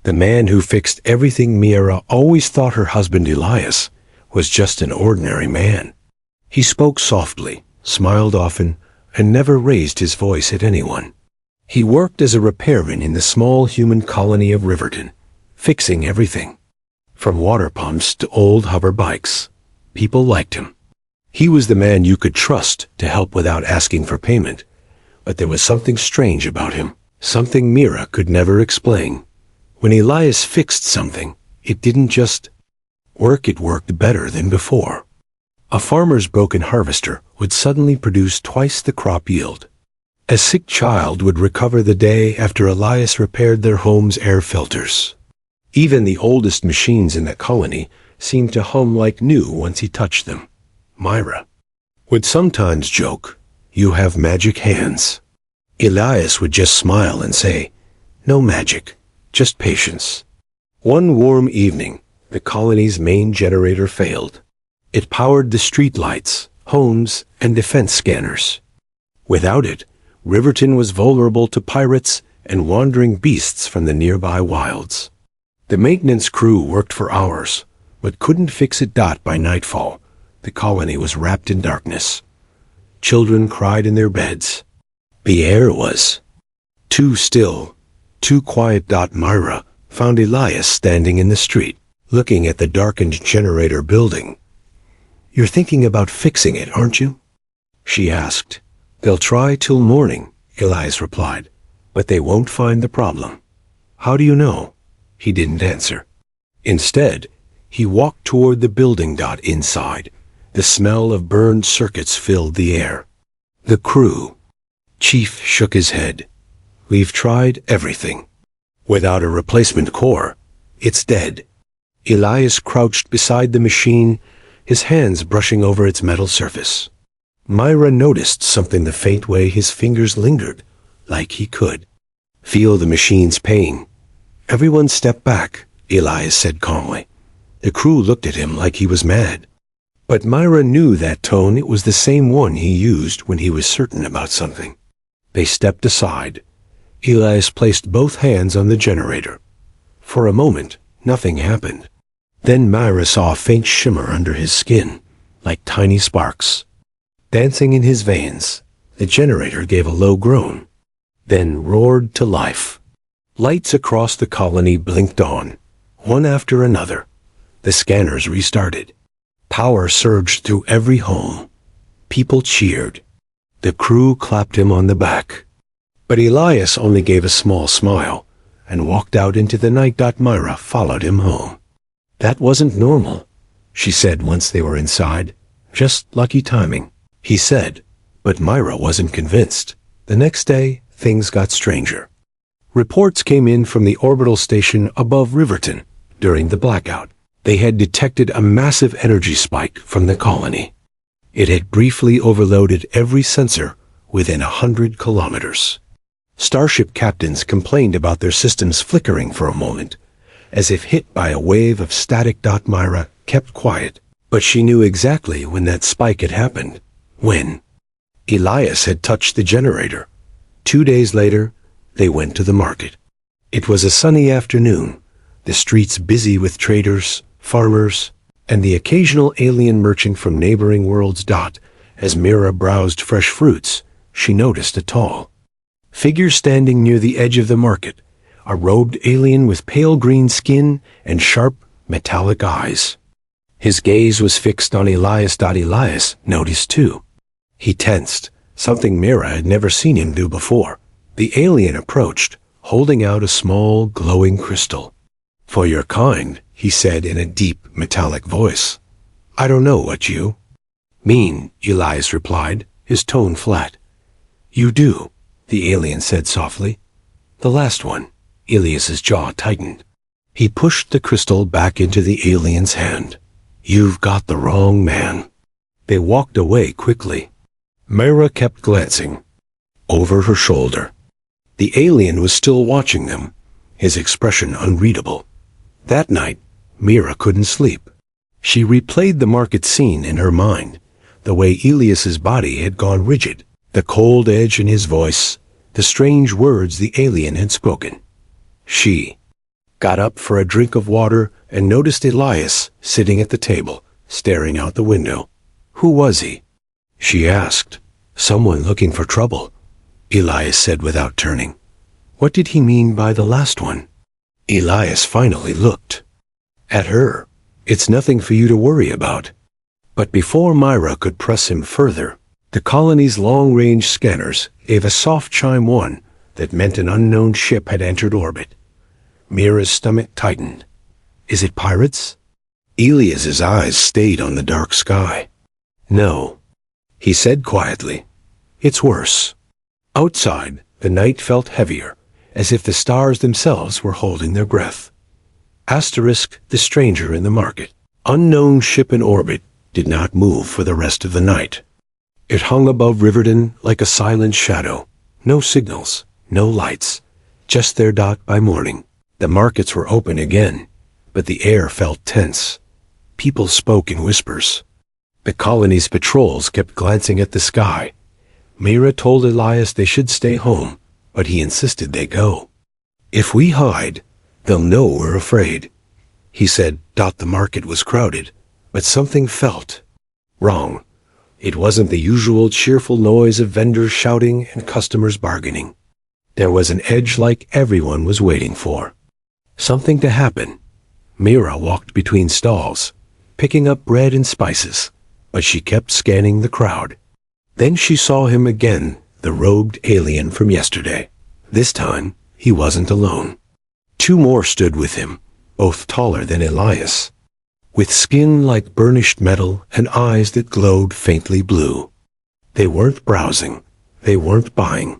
The man who fixed everything Mira always thought her husband Elias was just an ordinary man. He spoke softly, smiled often, and never raised his voice at anyone. He worked as a repairman in the small human colony of Riverton, fixing everything. From water pumps to old hover bikes. People liked him. He was the man you could trust to help without asking for payment. But there was something strange about him, something Mira could never explain. When Elias fixed something, it didn't just work, it worked better than before. A farmer's broken harvester would suddenly produce twice the crop yield. A sick child would recover the day after Elias repaired their home's air filters. Even the oldest machines in the colony seemed to hum like new once he touched them. Myra would sometimes joke, "You have magic hands." Elias would just smile and say, "No magic, just patience." One warm evening, the colony's main generator failed. It powered the street lights, homes, and defense scanners. Without it, Riverton was vulnerable to pirates and wandering beasts from the nearby wilds. The maintenance crew worked for hours, but couldn't fix it. By nightfall, the colony was wrapped in darkness. Children cried in their beds. The air was too still, too quiet. Myra found Elias standing in the street, looking at the darkened generator building. "You're thinking about fixing it, aren't you?" she asked. "They'll try till morning," Elias replied, "but they won't find the problem." "How do you know?" He didn't answer. Instead, he walked toward the building. Inside, the smell of burned circuits filled the air. The crew. Chief shook his head. "We've tried everything. Without a replacement core, it's dead." Elias crouched beside the machine, his hands brushing over its metal surface. Myra noticed something, the faint way his fingers lingered, like he could feel the machine's pain. "Everyone step back," Elias said calmly. The crew looked at him like he was mad. But Myra knew that tone. It was the same one he used when he was certain about something. They stepped aside. Elias placed both hands on the generator. For a moment, nothing happened. Then Myra saw a faint shimmer under his skin, like tiny sparks. Dancing in his veins, the generator gave a low groan, then roared to life. Lights across the colony blinked on, one after another. The scanners restarted. Power surged through every home. People cheered. The crew clapped him on the back. But Elias only gave a small smile and walked out into the night. Myra followed him home. "That wasn't normal," she said once they were inside. "Just lucky timing," he said, but Myra wasn't convinced. The next day, things got stranger. Reports came in from the orbital station above Riverton during the blackout. They had detected a massive energy spike from the colony. It had briefly overloaded every sensor within 100 kilometers. Starship captains complained about their systems flickering for a moment, as if hit by a wave of static. Myra kept quiet, but she knew exactly when that spike had happened. When Elias had touched the generator. 2 days later, they went to the market. It was a sunny afternoon, the streets busy with traders, farmers, and the occasional alien merchant from neighboring worlds. As Mira browsed fresh fruits, she noticed a tall figure standing near the edge of the market, a robed alien with pale green skin and sharp, metallic eyes. His gaze was fixed on Elias. Elias noticed too. He tensed, something Mira had never seen him do before. The alien approached, holding out a small, glowing crystal. "For your kind," he said in a deep, metallic voice. "I don't know what you mean," Elias replied, his tone flat. "You do," the alien said softly. "The last one." Elias's jaw tightened. He pushed the crystal back into the alien's hand. "You've got the wrong man." They walked away quickly. Myra kept glancing over her shoulder. The alien was still watching them, his expression unreadable. That night, Mira couldn't sleep. She replayed the market scene in her mind, the way Elias's body had gone rigid, the cold edge in his voice, the strange words the alien had spoken. She got up for a drink of water, and noticed Elias sitting at the table, staring out the window. "Who was he?" she asked. "Someone looking for trouble," Elias said without turning. "What did he mean by the last one?" Elias finally looked at her. "It's nothing for you to worry about." But before Myra could press him further, the colony's long-range scanners gave a soft chime one that meant an unknown ship had entered orbit. Myra's stomach tightened. "Is it pirates?" Elias's eyes stayed on the dark sky. "No," he said quietly. "It's worse." Outside, the night felt heavier, as if the stars themselves were holding their breath. Asterisk the stranger in the market. Unknown ship in orbit did not move for the rest of the night. It hung above Riverton like a silent shadow. No signals, no lights, just their dot by morning. The markets were open again, but the air felt tense. People spoke in whispers. The colony's patrols kept glancing at the sky. Myra told Elias they should stay home, but he insisted they go. "If we hide, they'll know we're afraid," he said. The market was crowded, but something felt wrong. It wasn't the usual cheerful noise of vendors shouting and customers bargaining. There was an edge like everyone was waiting for. Something to happen. Myra walked between stalls, picking up bread and spices, but she kept scanning the crowd. Then she saw him again, the robed alien from yesterday. This time, he wasn't alone. Two more stood with him, both taller than Elias, with skin like burnished metal and eyes that glowed faintly blue. They weren't browsing. They weren't buying.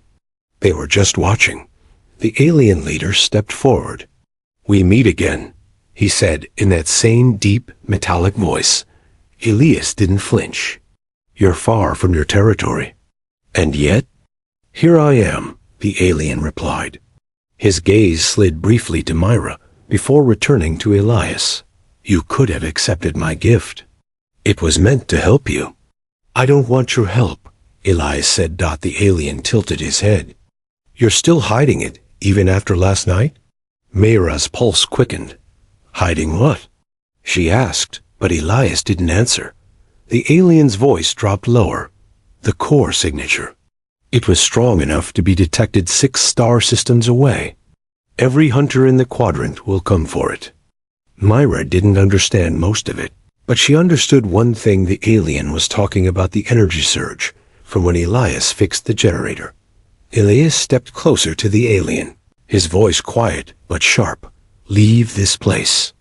They were just watching. The alien leader stepped forward. "We meet again," he said in that same deep, metallic voice. Elias didn't flinch. "You're far from your territory." "And yet?" "Here I am," the alien replied. His gaze slid briefly to Myra before returning to Elias. "You could have accepted my gift. It was meant to help you." "I don't want your help," Elias said. The alien tilted his head. "You're still hiding it, even after last night?" Myra's pulse quickened. "Hiding what?" she asked, but Elias didn't answer. The alien's voice dropped lower. "The core signature. It was strong enough to be detected 6 star systems away. Every hunter in the quadrant will come for it." Myra didn't understand most of it, but she understood one thing: the alien was talking about the energy surge from when Elias fixed the generator. Elias stepped closer to the alien, his voice quiet but sharp. "Leave this place.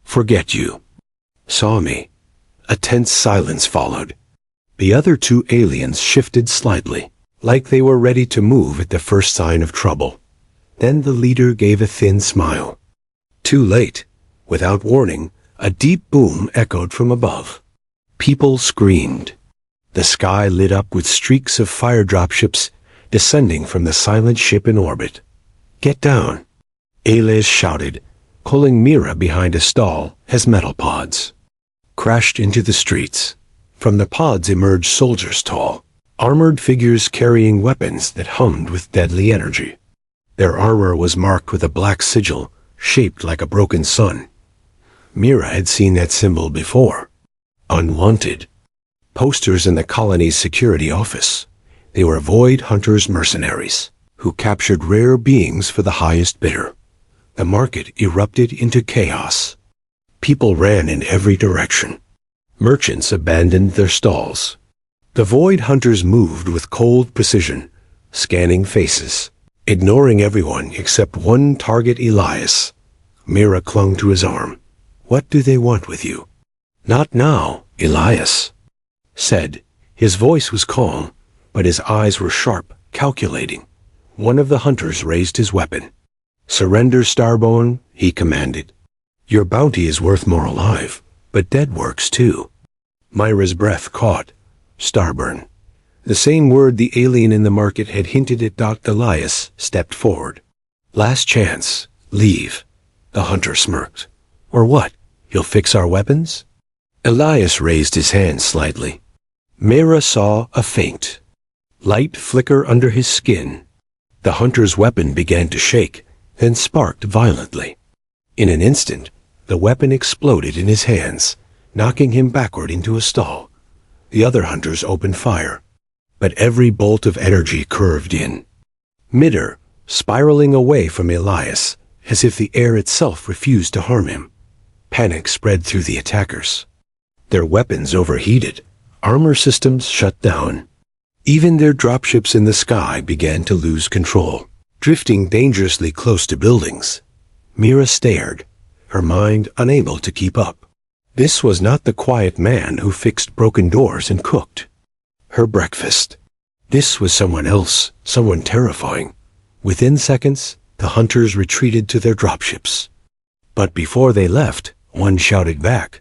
Forget you saw me." A tense silence followed. The other 2 aliens shifted slightly, like they were ready to move at the first sign of trouble. Then the leader gave a thin smile. Too late. Without warning, a deep boom echoed from above. People screamed. The sky lit up with streaks of fire dropships descending from the silent ship in orbit. "Get down," Elias shouted, pulling Myra behind a stall as metal pods crashed into the streets. From the pods emerged soldiers tall, armored figures carrying weapons that hummed with deadly energy. Their armor was marked with a black sigil, shaped like a broken sun. Myra had seen that symbol before. Unwanted. Posters in the colony's security office. They were Void Hunters mercenaries, who captured rare beings for the highest bidder. The market erupted into chaos. People ran in every direction. Merchants abandoned their stalls. The Void Hunters moved with cold precision, scanning faces, ignoring everyone except one target: Elias. Myra clung to his arm. "What do they want with you?" "Not now," Elias said. His voice was calm, but his eyes were sharp, calculating. One of the hunters raised his weapon. "Surrender, Starborn," he commanded. "Your bounty is worth more alive, but dead works too." Myra's breath caught. Starborn. The same word the alien in the market had hinted at. Elias stepped forward. "Last chance. Leave." The hunter smirked. "Or what? You'll fix our weapons?" Elias raised his hand slightly. Myra saw a faint light flicker under his skin. The hunter's weapon began to shake, then sparked violently. In an instant, the weapon exploded in his hands, knocking him backward into a stall. The other hunters opened fire, but every bolt of energy curved in. Midair, spiraling away from Elias, as if the air itself refused to harm him. Panic spread through the attackers. Their weapons overheated, armor systems shut down. Even their dropships in the sky began to lose control, drifting dangerously close to buildings. Mira stared, her mind unable to keep up. This was not the quiet man who fixed broken doors and cooked her breakfast. This was someone else, someone terrifying. Within seconds, the hunters retreated to their dropships. But before they left, one shouted back,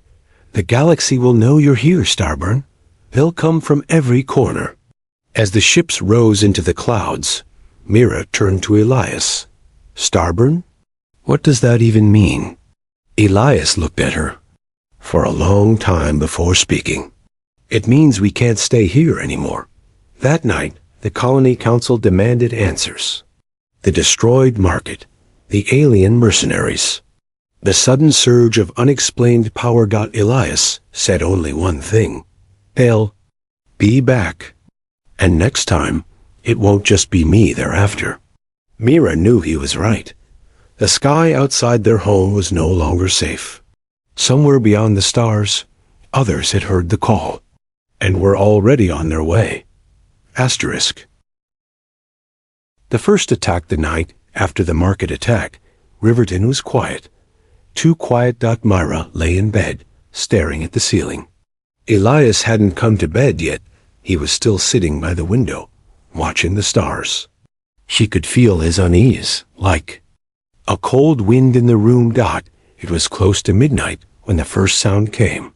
"The galaxy will know you're here, Starburn. They'll come from every corner." As the ships rose into the clouds, Mira turned to Elias. "Starburn? What does that even mean?" Elias looked at her for a long time before speaking. "It means we can't stay here anymore." That night, the Colony Council demanded answers. The destroyed market, the alien mercenaries. The sudden surge of unexplained power got Elias said only one thing. "They'll be back. And next time, it won't just be me thereafter." Mira knew he was right. The sky outside their home was no longer safe. Somewhere beyond the stars, others had heard the call, and were already on their way. Asterisk. The first attack the night after the market attack, Riverton was quiet. Too quiet. Myra lay in bed, staring at the ceiling. Elias hadn't come to bed yet. He was still sitting by the window, watching the stars. She could feel his unease, like a cold wind in the room. It was close to midnight when the first sound came.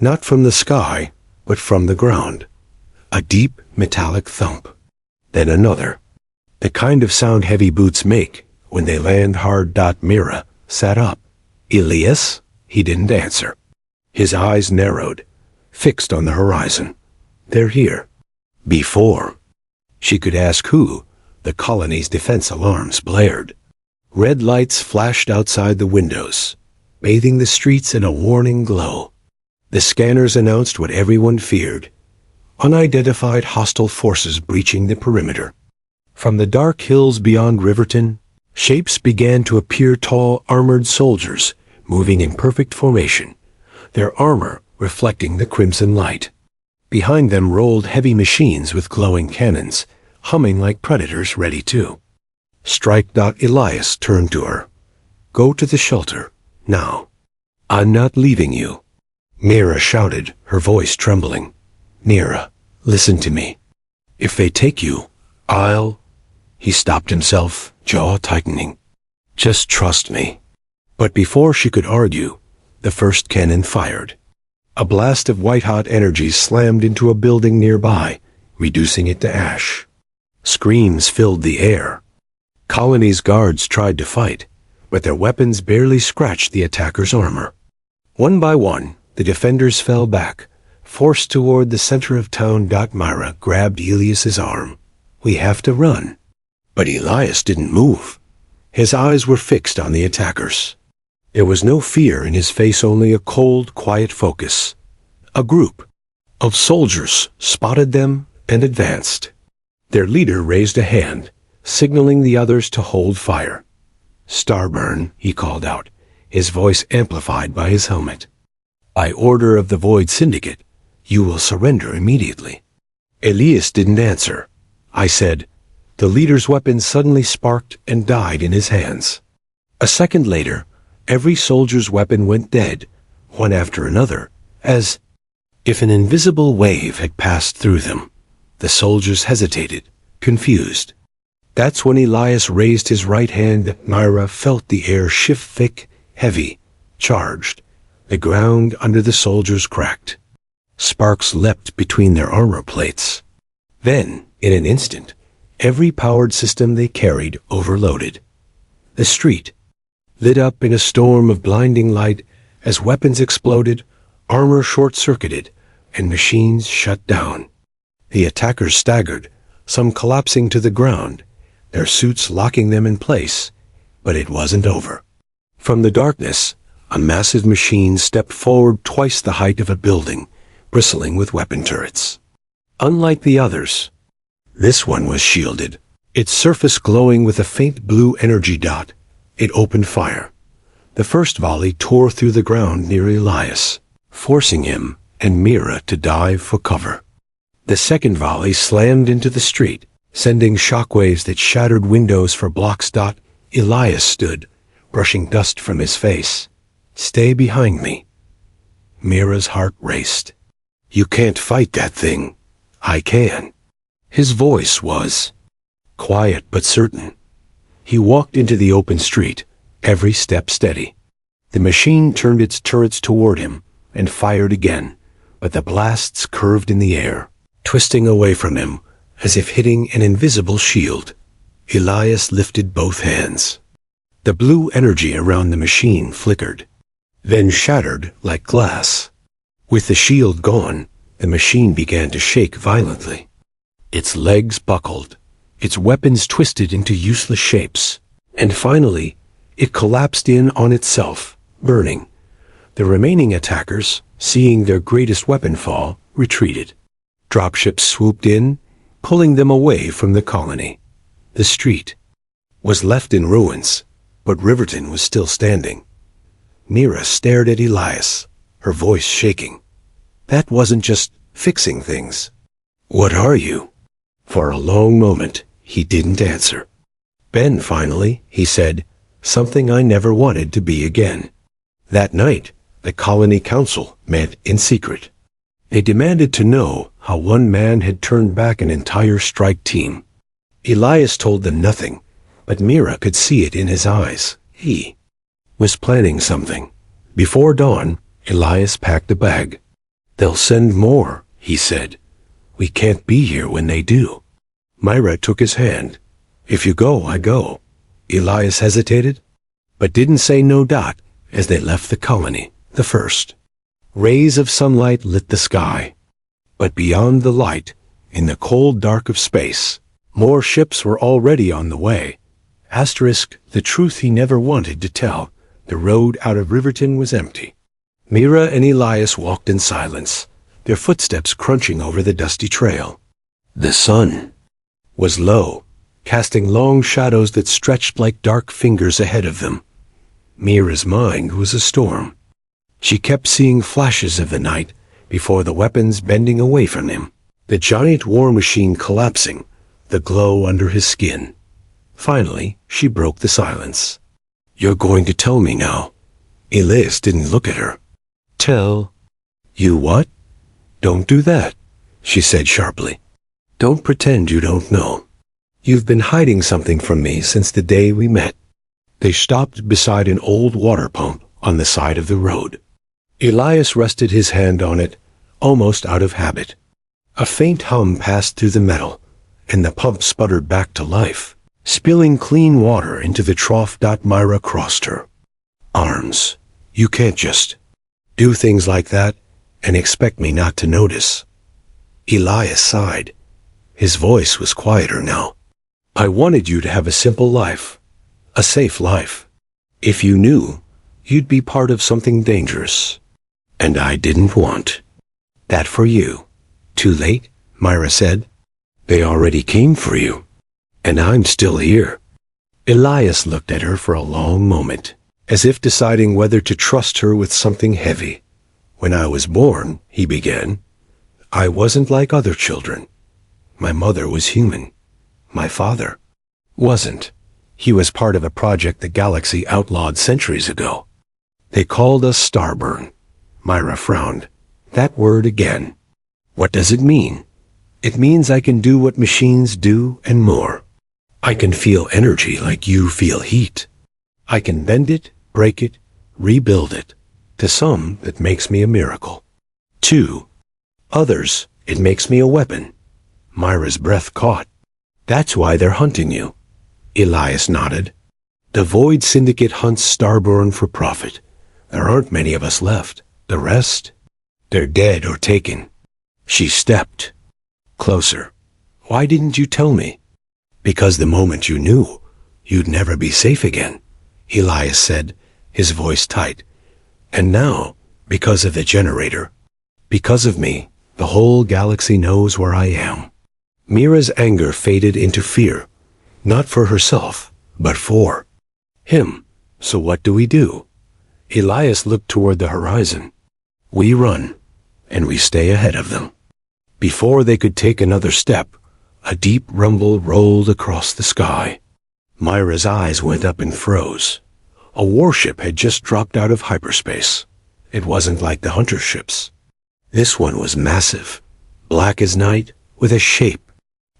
Not from the sky, but from the ground. A deep, metallic thump. Then another. The kind of sound heavy boots make when they land hard. Mira sat up. "Elias?" He didn't answer. His eyes narrowed, fixed on the horizon. "They're here." Before she could ask who, the colony's defense alarms blared. Red lights flashed outside the windows, bathing the streets in a warning glow. The scanners announced what everyone feared: unidentified hostile forces breaching the perimeter. From the dark hills beyond Riverton, shapes began to appear, tall, armored soldiers moving in perfect formation, their armor reflecting the crimson light. Behind them rolled heavy machines with glowing cannons, humming like predators ready to strike. Elias turned to her. "Go to the shelter, now. I'm not leaving you." Mira shouted, her voice trembling. "Mira, listen to me. If they take you, I'll—" He stopped himself, jaw tightening. "Just trust me." But before she could argue, the first cannon fired. A blast of white-hot energy slammed into a building nearby, reducing it to ash. Screams filled the air. Colony's guards tried to fight, but their weapons barely scratched the attackers' armor. One by one, the defenders fell back, forced toward the center of town. Myra grabbed Elias's arm. "We have to run." But Elias didn't move. His eyes were fixed on the attackers. There was no fear in his face, only a cold, quiet focus. A group of soldiers spotted them and advanced. Their leader raised a hand, signaling the others to hold fire. "Starburn," he called out, his voice amplified by his helmet. "By order of the Void Syndicate, you will surrender immediately." Elias didn't answer. I said. The leader's weapon suddenly sparked and died in his hands. A second later, every soldier's weapon went dead, one after another, as if an invisible wave had passed through them. The soldiers hesitated, confused. That's when Elias raised his right hand. Myra felt the air shift, thick, heavy, charged. The ground under the soldiers cracked. Sparks leapt between their armor plates. Then, in an instant, every powered system they carried overloaded. The street lit up in a storm of blinding light as weapons exploded, armor short-circuited, and machines shut down. The attackers staggered, some collapsing to the ground, their suits locking them in place. But it wasn't over. From the darkness, a massive machine stepped forward twice the height of a building, bristling with weapon turrets. Unlike the others, this one was shielded, its surface glowing with a faint blue energy dot. It opened fire. The first volley tore through the ground near Elias, forcing him and Mira to dive for cover. The second volley slammed into the street, sending shockwaves that shattered windows for blocks. Elias stood, brushing dust from his face. "Stay behind me." Mira's heart raced. "You can't fight that thing." "I can." His voice was quiet but certain. He walked into the open street, every step steady. The machine turned its turrets toward him and fired again, but the blasts curved in the air, twisting away from him as if hitting an invisible shield. Elias lifted both hands. The blue energy around the machine flickered, then shattered like glass. With the shield gone, the machine began to shake violently. Its legs buckled, its weapons twisted into useless shapes, and finally, it collapsed in on itself, burning. The remaining attackers, seeing their greatest weapon fall, retreated. Dropships swooped in, pulling them away from the colony. The street was left in ruins, but Riverton was still standing. Mira stared at Elias, her voice shaking. That wasn't just fixing things. "What are you?" For a long moment, he didn't answer. "Ben, finally," he said, "something I never wanted to be again." That night, the colony council met in secret. They demanded to know how one man had turned back an entire strike team. Elias told them nothing, but Mira could see it in his eyes. He was planning something. Before dawn, Elias packed a bag. "They'll send more," he said. "We can't be here when they do." Myra took his hand. "If you go, I go." Elias hesitated, but didn't say no. As they left the colony, the first rays of sunlight lit the sky. But beyond the light, in the cold dark of space, more ships were already on the way. The truth he never wanted to tell. The road out of Riverton was empty. Mira and Elias walked in silence, their footsteps crunching over the dusty trail. The sun was low, casting long shadows that stretched like dark fingers ahead of them. Mira's mind was a storm. She kept seeing flashes of the night before the weapons bending away from him, the giant war machine collapsing, the glow under his skin. Finally, she broke the silence. "You're going to tell me now." Elias didn't look at her. "Tell you what?" "Don't do that," she said sharply. "Don't pretend you don't know. You've been hiding something from me since the day we met." They stopped beside an old water pump on the side of the road. Elias rested his hand on it, almost out of habit. A faint hum passed through the metal, and the pump sputtered back to life, spilling clean water into the trough. Myra crossed her arms. "You can't just do things like that and expect me not to notice." Elias sighed. His voice was quieter now. "I wanted you to have a simple life, a safe life. If you knew, you'd be part of something dangerous. And I didn't want that for you." "Too late," Myra said. "They already came for you, and I'm still here." Elias looked at her for a long moment, as if deciding whether to trust her with something heavy. "When I was born," he began, "I wasn't like other children. My mother was human. My father wasn't. He was part of a project the galaxy outlawed centuries ago. They called us Starburn." Myra frowned. "That word again. What does it mean?" "It means I can do what machines do and more. I can feel energy like you feel heat. I can bend it, break it, rebuild it. To some, it makes me a miracle. To others, it makes me a weapon." Myra's breath caught. "That's why they're hunting you." Elias nodded. "The Void Syndicate hunts Starborn for profit. There aren't many of us left. The rest, they're dead or taken." She stepped closer. "Why didn't you tell me?" "Because the moment you knew, you'd never be safe again," Elias said, his voice tight. "And now, because of the generator, because of me, the whole galaxy knows where I am." Mira's anger faded into fear, not for herself, but for him. "So what do we do?" Elias looked toward the horizon. "We run, and we stay ahead of them." Before they could take another step, a deep rumble rolled across the sky. Myra's eyes went up and froze. A warship had just dropped out of hyperspace. It wasn't like the hunter ships. This one was massive, black as night, with a shape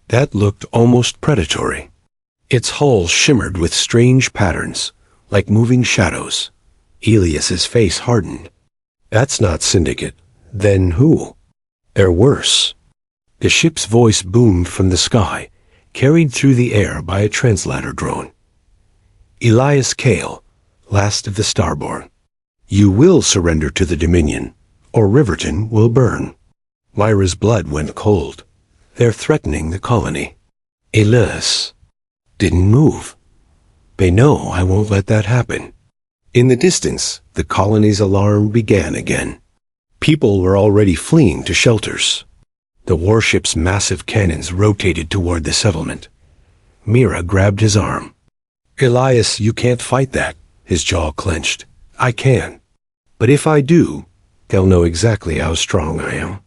that looked almost predatory. Its hull shimmered with strange patterns, like moving shadows. Elias's face hardened. "That's not Syndicate. Then who?" "They're worse." The ship's voice boomed from the sky, carried through the air by a translator drone. "Elias Kale, last of the Starborn. You will surrender to the Dominion, or Riverton will burn." Myra's blood went cold. "They're threatening the colony." Elias didn't move. "They know I won't let that happen." In the distance, the colony's alarm began again. People were already fleeing to shelters. The warship's massive cannons rotated toward the settlement. Mira grabbed his arm. "Elias, you can't fight that." His jaw clenched. "I can. But if I do, they'll know exactly how strong I am.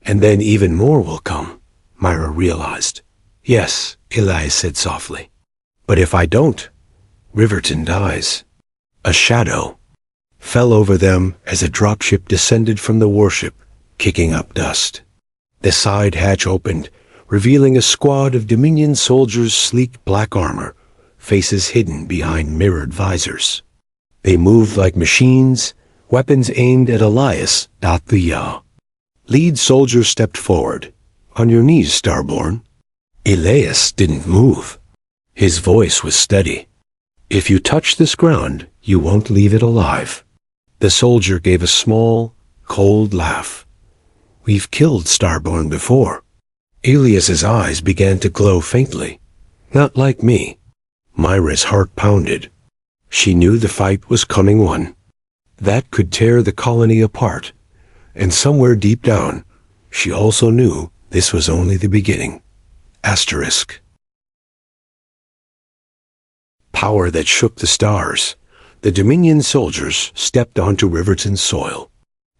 And then even more will come," Myra realized. "Yes," Elias said softly. "But if I don't, Riverton dies." A shadow fell over them as a dropship descended from the warship, kicking up dust. The side hatch opened, revealing a squad of Dominion soldiers' sleek black armor, faces hidden behind mirrored visors. They moved like machines, weapons aimed at Elias. The lead soldier stepped forward. "On your knees, Starborn." Elias didn't move. His voice was steady. "If you touch this ground, you won't leave it alive." The soldier gave a small, cold laugh. "We've killed Starborn before." Elias's eyes began to glow faintly. "Not like me." Myra's heart pounded. She knew the fight was coming one. That could tear the colony apart. And somewhere deep down, she also knew this was only the beginning. Asterisk. Power that shook the stars. The Dominion soldiers stepped onto Riverton's soil.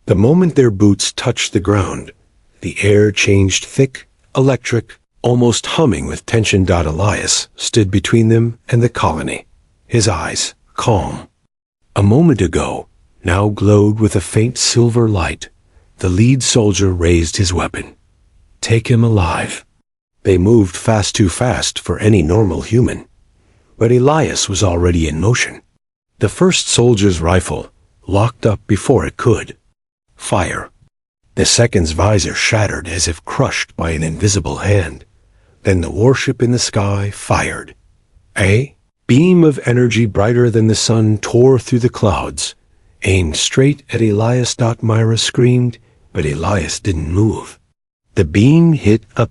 The moment their boots touched the ground, the air changed thick, electric, almost humming with tension. Elias stood between them and the colony, his eyes calm. A moment ago, now glowed with a faint silver light. The lead soldier raised his weapon. "Take him alive." They moved too fast for any normal human. But Elias was already in motion. The first soldier's rifle locked up before it could. Fire. The second's visor shattered as if crushed by an invisible hand. Then the warship in the sky fired. A beam of energy brighter than the sun tore through the clouds, aimed straight at Elias. Myra screamed, but Elias didn't move. The beam hit a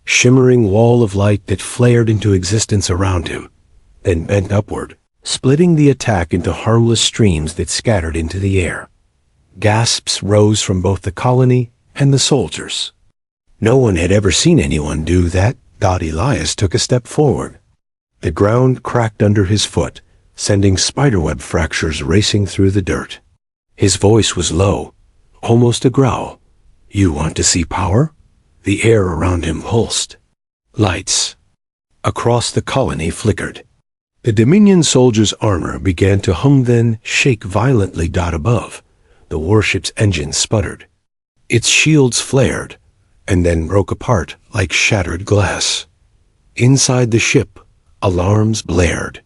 shimmering wall of light that flared into existence around him, then bent upward, splitting the attack into harmless streams that scattered into the air. Gasps rose from both the colony and the soldiers. No one had ever seen anyone do that. Elias took a step forward. The ground cracked under his foot, sending spiderweb fractures racing through the dirt. His voice was low, almost a growl. "You want to see power?" The air around him pulsed. Lights across the colony flickered. The Dominion soldiers' armor began to hum, then shake violently. Above, the warship's engine sputtered. Its shields flared, and then broke apart like shattered glass. Inside the ship, alarms blared.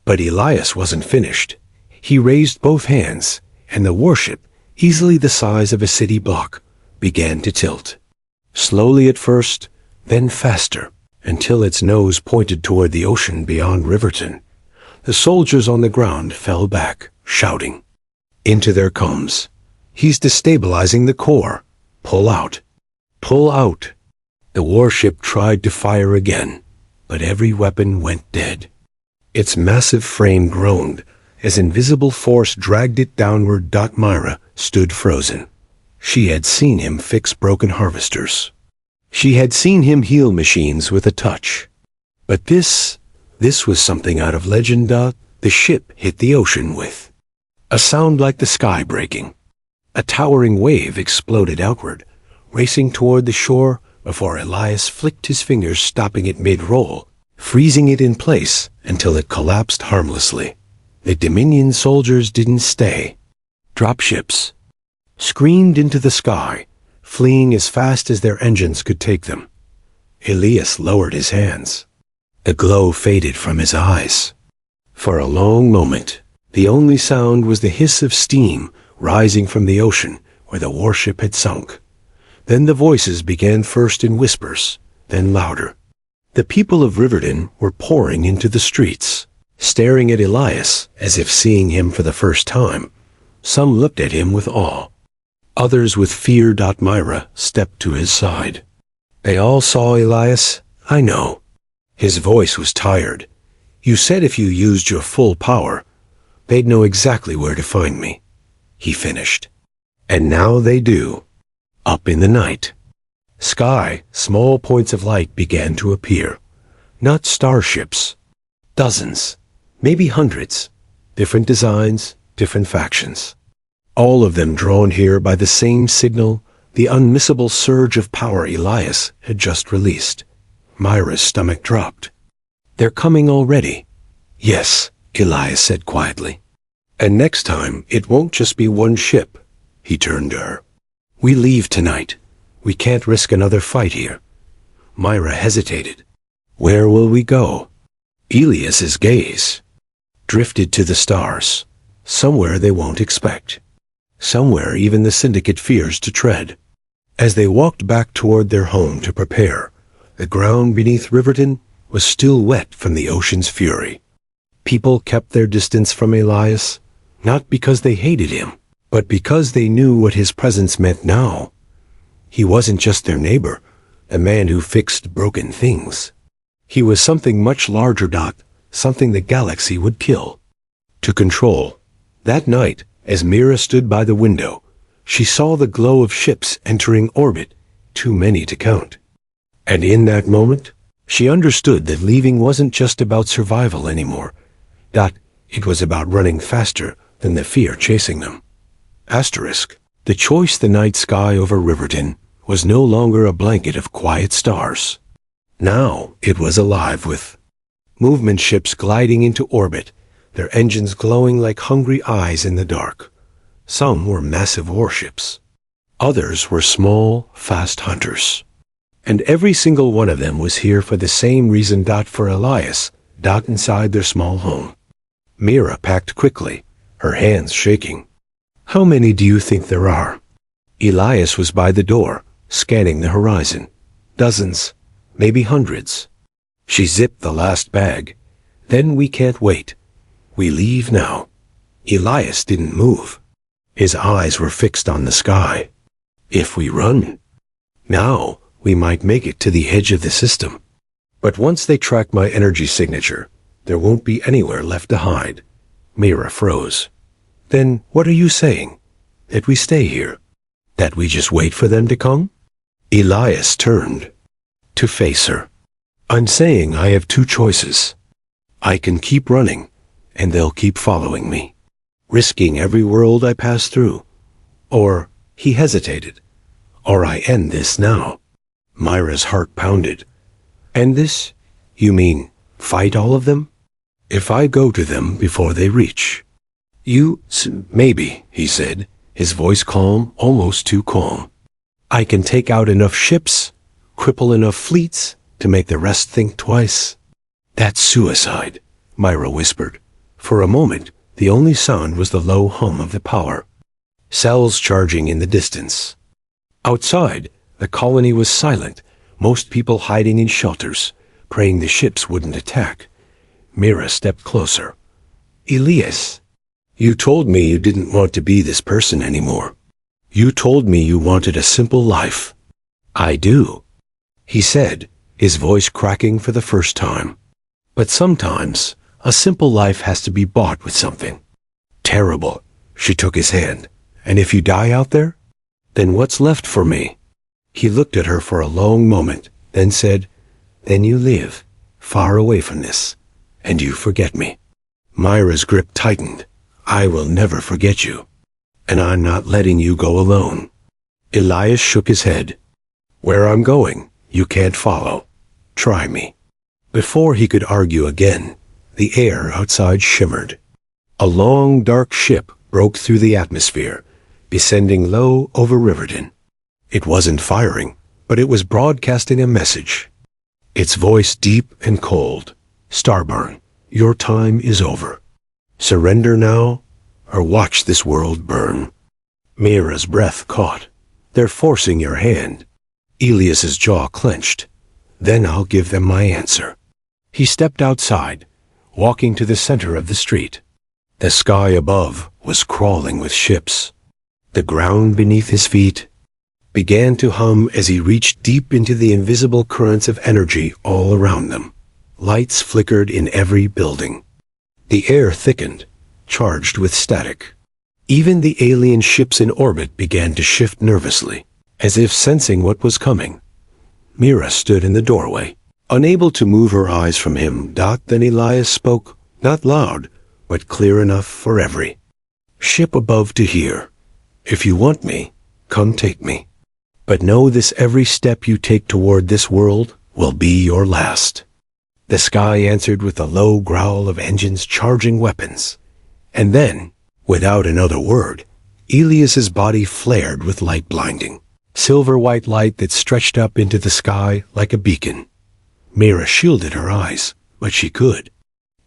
But Elias wasn't finished. He raised both hands, and the warship, easily the size of a city block, began to tilt. Slowly at first, then faster, until its nose pointed toward the ocean beyond Riverton. The soldiers on the ground fell back, shouting. Into their comms. "He's destabilizing the core. Pull out. Pull out." The warship tried to fire again, but every weapon went dead. Its massive frame groaned as invisible force dragged it downward. Myra stood frozen. She had seen him fix broken harvesters. She had seen him heal machines with a touch. But this was something out of legend. The ship hit the ocean with a sound like the sky breaking. A towering wave exploded outward, racing toward the shore before Elias flicked his fingers, stopping it mid-roll, freezing it in place until it collapsed harmlessly. The Dominion soldiers didn't stay. Dropships screamed into the sky, fleeing as fast as their engines could take them. Elias lowered his hands. The glow faded from his eyes. For a long moment, the only sound was the hiss of steam rising from the ocean where the warship had sunk. Then the voices began, first in whispers, then louder. The people of Riverton were pouring into the streets, staring at Elias as if seeing him for the first time. Some looked at him with awe. Others with fear. Myra stepped to his side. They all saw Elias. I know. His voice was tired. You said if you used your full power, they'd know exactly where to find me. He finished. And now they do. Up in the night sky, small points of light began to appear. Not starships. Dozens, maybe hundreds. Different designs, different factions. All of them drawn here by the same signal, the unmissable surge of power Elias had just released. Myra's stomach dropped. They're coming already. Yes, Elias said quietly. And next time, it won't just be one ship. He turned to her. We leave tonight. We can't risk another fight here. Myra hesitated. Where will we go? Elias's gaze drifted to the stars. Somewhere they won't expect. Somewhere even the Syndicate fears to tread. As they walked back toward their home to prepare, the ground beneath Riverton was still wet from the ocean's fury. People kept their distance from Elias, not because they hated him, but because they knew what his presence meant now. He wasn't just their neighbor, a man who fixed broken things. He was something much larger. Something the galaxy would kill. To control. That night, as Mira stood by the window, she saw the glow of ships entering orbit, too many to count. And in that moment, she understood that leaving wasn't just about survival anymore. It was about running faster than the fear chasing them. The choice. The night sky over Riverton was no longer a blanket of quiet stars. Now it was alive with movement ships gliding into orbit, their engines glowing like hungry eyes in the dark. Some were massive warships. Others were small, fast hunters. And every single one of them was here for the same reason. For Elias. Inside their small home. Mira packed quickly, her hands shaking. How many do you think there are? Elias was by the door, scanning the horizon. Dozens, maybe hundreds. She zipped the last bag. Then we can't wait. We leave now. Elias didn't move. His eyes were fixed on the sky. If we run now, we might make it to the edge of the system. But once they track my energy signature, there won't be anywhere left to hide. Mira froze. Then what are you saying? That we stay here? That we just wait for them to come? Elias turned to face her. I'm saying I have two choices. I can keep running, and they'll keep following me, risking every world I pass through. Or, he hesitated, or I end this now. Myra's heart pounded. End this? You mean, fight all of them? If I go to them before they reach. Maybe, he said, his voice calm, almost too calm. I can take out enough ships, cripple enough fleets, to make the rest think twice. That's suicide, Myra whispered. For a moment, the only sound was the low hum of the power. Cells charging in the distance. Outside, the colony was silent, most people hiding in shelters, praying the ships wouldn't attack. Mira stepped closer. Elias, you told me you didn't want to be this person anymore. You told me you wanted a simple life. I do, he said, his voice cracking for the first time. But sometimes, a simple life has to be bought with something. Terrible. She took his hand. And if you die out there? Then what's left for me? He looked at her for a long moment, then said, Then you live, far away from this, and you forget me. Myra's grip tightened. I will never forget you. And I'm not letting you go alone. Elias shook his head. Where I'm going, you can't follow. Try me. Before he could argue again, the air outside shimmered. A long, dark ship broke through the atmosphere, descending low over Riverton. It wasn't firing, but it was broadcasting a message. Its voice deep and cold. Starburn, your time is over. Surrender now, or watch this world burn. Mira's breath caught. They're forcing your hand. Elias's jaw clenched. Then I'll give them my answer. He stepped outside, walking to the center of the street. The sky above was crawling with ships. The ground beneath his feet began to hum as he reached deep into the invisible currents of energy all around them. Lights flickered in every building. The air thickened, charged with static. Even the alien ships in orbit began to shift nervously, as if sensing what was coming. Mira stood in the doorway, unable to move her eyes from him. Then Elias spoke, not loud, but clear enough for every ship above to hear. If you want me, come take me. But know this, every step you take toward this world will be your last. The sky answered with a low growl of engines charging weapons. And then, without another word, Elias's body flared with light blinding. Silver-white light that stretched up into the sky like a beacon. Mira shielded her eyes, but she could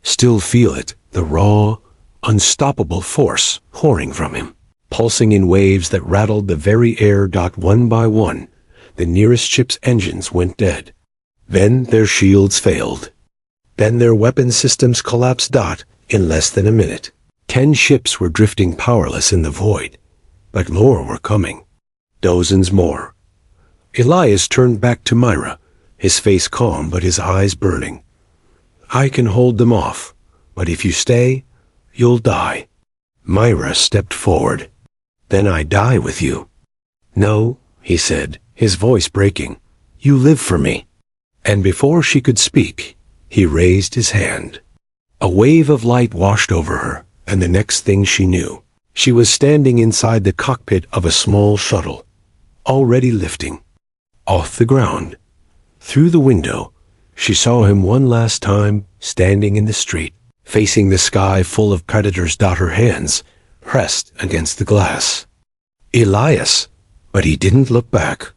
still feel it, the raw, unstoppable force pouring from him, pulsing in waves that rattled the very air. One by one, the nearest ship's engines went dead. Then their shields failed. Then their weapon systems collapsed. In less than a minute, 10 ships were drifting powerless in the void, but more were coming. Dozens more. Elias turned back to Myra, his face calm but his eyes burning. I can hold them off, but if you stay, you'll die. Myra stepped forward. Then I die with you. No, he said, his voice breaking. You live for me. And before she could speak, he raised his hand. A wave of light washed over her, and the next thing she knew, she was standing inside the cockpit of a small shuttle, already lifting off the ground. Through the window, she saw him one last time, standing in the street, facing the sky full of predators. Her hands pressed against the glass. Elias, but he didn't look back.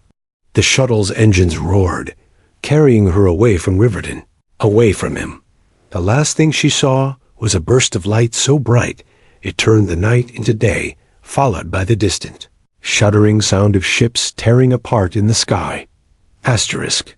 The shuttle's engines roared, carrying her away from Riverton, away from him. The last thing she saw was a burst of light so bright it turned the night into day, followed by the distant, shuddering sound of ships tearing apart in the sky. Asterisk.